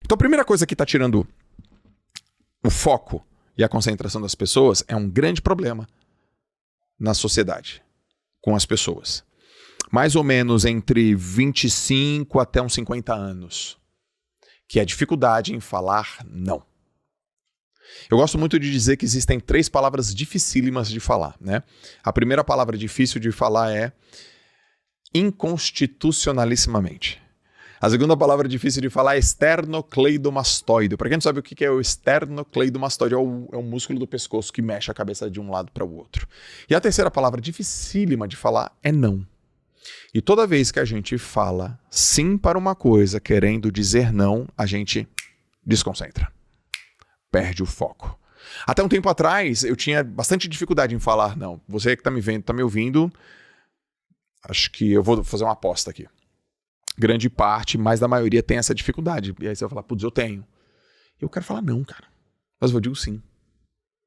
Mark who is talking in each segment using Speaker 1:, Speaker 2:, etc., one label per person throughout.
Speaker 1: Então a primeira coisa que está tirando o foco e a concentração das pessoas é um grande problema na sociedade, com as pessoas. Mais ou menos entre 25 até uns 50 anos, que é a dificuldade em falar não. Eu gosto muito de dizer que existem 3 palavras dificílimas de falar, né? A primeira palavra difícil de falar é inconstitucionalissimamente. A segunda palavra difícil de falar é esternocleidomastoide. Para quem não sabe o que é o esternocleidomastoide, é o músculo do pescoço que mexe a cabeça de um lado para o outro. E a terceira palavra dificílima de falar é não. E toda vez que a gente fala sim para uma coisa querendo dizer não, a gente desconcentra. Perde o foco. Até um tempo atrás, eu tinha bastante dificuldade em falar não. Você que está me vendo, está me ouvindo, acho que eu vou fazer uma aposta aqui. Grande parte, mas da maioria tem essa dificuldade. E aí você vai falar, putz, eu tenho. Eu quero falar não, cara. Mas eu digo sim.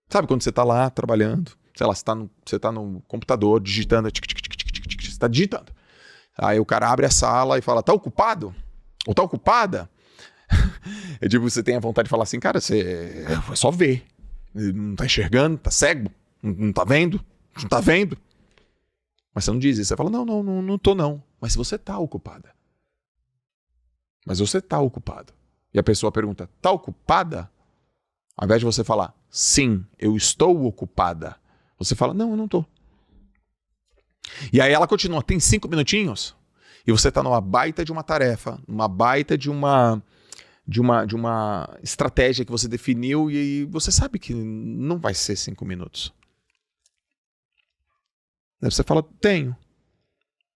Speaker 1: Sabe quando você tá lá trabalhando, sei lá, você tá no computador digitando, você tá digitando. Aí o cara abre a sala e fala, tá ocupado? Ou tá ocupada? É tipo, você tem a vontade de falar assim, cara, você é só ver. Não tá enxergando, tá cego, não tá vendo, não tá vendo. Mas você não diz isso, você fala, não tô não. Mas você tá ocupada. Mas você tá ocupado. E a pessoa pergunta, tá ocupada? Ao invés de você falar, sim, eu estou ocupada, você fala, não, eu não tô. E aí ela continua, tem 5 minutinhos? E você tá numa baita de uma tarefa, numa baita de uma estratégia que você definiu e você sabe que não vai ser 5 minutos. Aí você fala, tenho.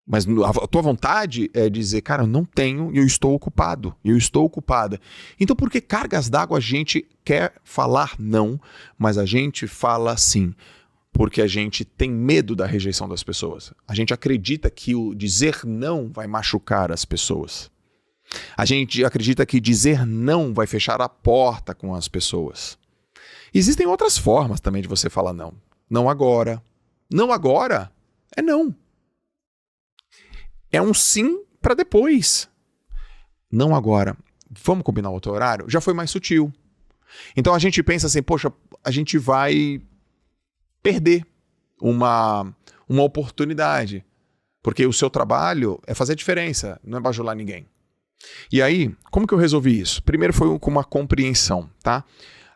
Speaker 1: Mas a tua vontade é dizer, cara, eu não tenho e eu estou ocupado. Eu estou ocupada. Então por que cargas d'água a gente quer falar não, mas a gente fala sim? Porque a gente tem medo da rejeição das pessoas. A gente acredita que o dizer não vai machucar as pessoas. A gente acredita que dizer não vai fechar a porta com as pessoas. Existem outras formas também de você falar não. Não agora. Não agora é não. É um sim para depois. Não agora. Vamos combinar outro horário? Já foi mais sutil. Então a gente pensa assim, poxa, a gente vai perder uma oportunidade. Porque o seu trabalho é fazer diferença, não é bajular ninguém. E aí, como que eu resolvi isso? Primeiro foi com uma compreensão, tá?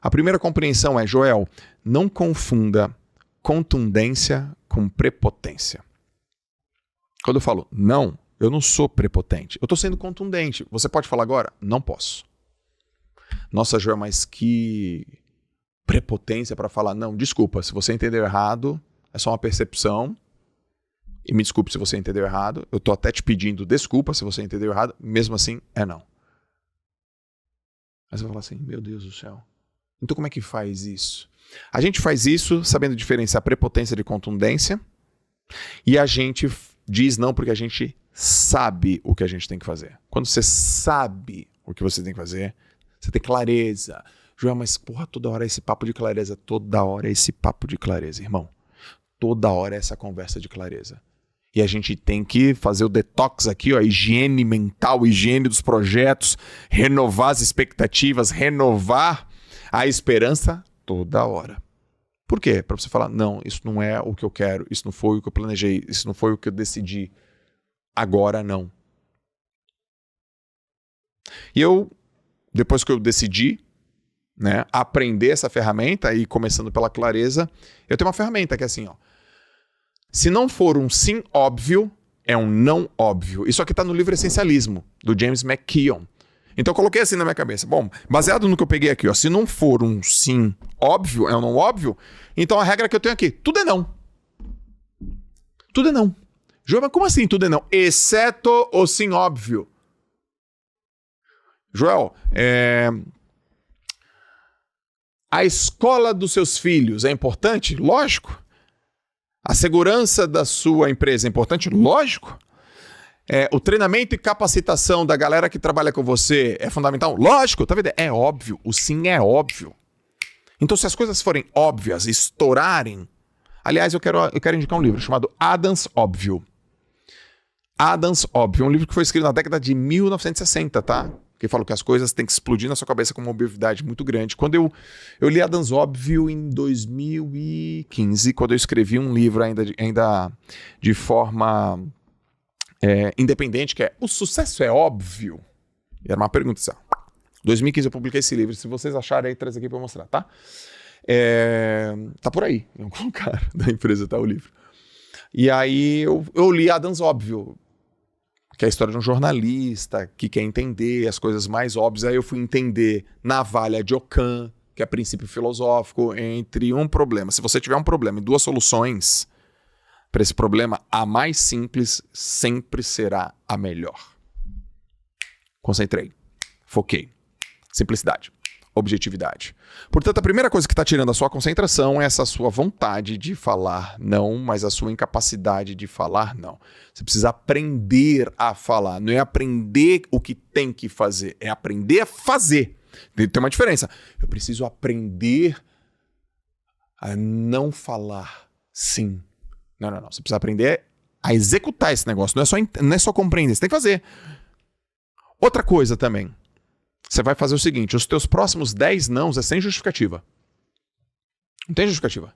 Speaker 1: A primeira compreensão é, Joel, não confunda contundência com prepotência. Quando eu falo não, eu não sou prepotente. Eu estou sendo contundente. Você pode falar agora? Não posso. Nossa, Joel, mas que prepotência para falar não. Desculpa, se você entendeu errado, é só uma percepção. E me desculpe se você entendeu errado. Eu estou até te pedindo desculpa se você entendeu errado. Mesmo assim, é não. Mas eu vou falar assim, meu Deus do céu. Então como é que faz isso? A gente faz isso sabendo diferenciar prepotência de contundência. E a gente diz não porque a gente sabe o que a gente tem que fazer. Quando você sabe o que você tem que fazer, você tem clareza. Joel, mas porra, toda hora é esse papo de clareza. Toda hora é esse papo de clareza, irmão. Toda hora é essa conversa de clareza. E a gente tem que fazer o detox aqui, ó, a higiene mental, higiene dos projetos, renovar as expectativas, renovar a esperança toda hora. Por quê? Para você falar, não, isso não é o que eu quero, isso não foi o que eu planejei, isso não foi o que eu decidi. Agora não. E eu, depois que eu decidi, né, aprender essa ferramenta, e começando pela clareza, eu tenho uma ferramenta que é assim, ó. Se não for um sim óbvio, é um não óbvio. Isso aqui está no livro Essencialismo, do James McKeown. Então eu coloquei assim na minha cabeça. Bom, baseado no que eu peguei aqui, ó, se não for um sim óbvio, é um não óbvio, então a regra que eu tenho aqui, tudo é não. Tudo é não. Joel, mas como assim tudo é não? Exceto o sim óbvio. Joel, a escola dos seus filhos é importante? Lógico. A segurança da sua empresa é importante? Lógico. O treinamento e capacitação da galera que trabalha com você é fundamental? Lógico, tá vendo? É óbvio, o sim é óbvio. Então, se as coisas forem óbvias, estourarem... Aliás, eu quero indicar um livro chamado Adams Óbvio. Adams Óbvio, um livro que foi escrito na década de 1960, tá? que fala que as coisas têm que explodir na sua cabeça com uma obviedade muito grande. Quando eu li Adams Óbvio em 2015, quando eu escrevi um livro ainda de forma independente, que é O Sucesso é Óbvio. E era uma pergunta assim, 2015 eu publiquei esse livro, se vocês acharem aí, traz aqui pra eu mostrar, tá? Tá por aí, em algum lugar da empresa tá o livro. E aí eu li Adams Óbvio, que é a história de um jornalista que quer entender as coisas mais óbvias. Aí eu fui entender Navalha de Ockham, que é princípio filosófico, entre um problema. Se você tiver um problema e duas soluções para esse problema, a mais simples sempre será a melhor. Concentrei, foquei, simplicidade, objetividade. Portanto, a primeira coisa que está tirando a sua concentração é essa sua vontade de falar não, mas a sua incapacidade de falar não. Você precisa aprender a falar. Não é aprender o que tem que fazer, é aprender a fazer. Tem uma diferença. Eu preciso aprender a não falar sim. Não. Você precisa aprender a executar esse negócio. Não é só compreender, você tem que fazer. Outra coisa também. Você vai fazer o seguinte, os teus próximos 10 nãos é sem justificativa. Não tem justificativa.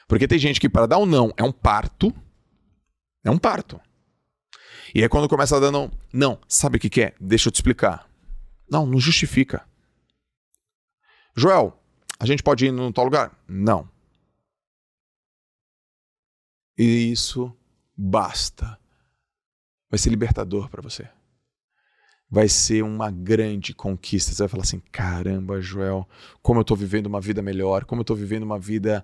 Speaker 1: Porque tem gente que para dar um não é um parto. É um parto. E aí quando começa a dar não, sabe o que é? Deixa eu te explicar. Não justifica. Joel, a gente pode ir num tal lugar? Não. E isso basta. Vai ser libertador para você. Vai ser uma grande conquista. Você vai falar assim, caramba, Joel, como eu estou vivendo uma vida melhor, como eu estou vivendo uma vida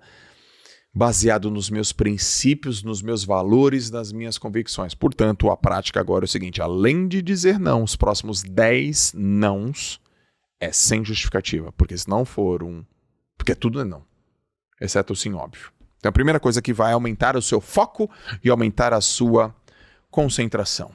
Speaker 1: baseado nos meus princípios, nos meus valores, nas minhas convicções. Portanto, a prática agora é o seguinte, além de dizer não, os próximos 10 nãos é sem justificativa, porque se não for porque tudo é não, exceto o sim óbvio. Então a primeira coisa que vai aumentar o seu foco e aumentar a sua concentração.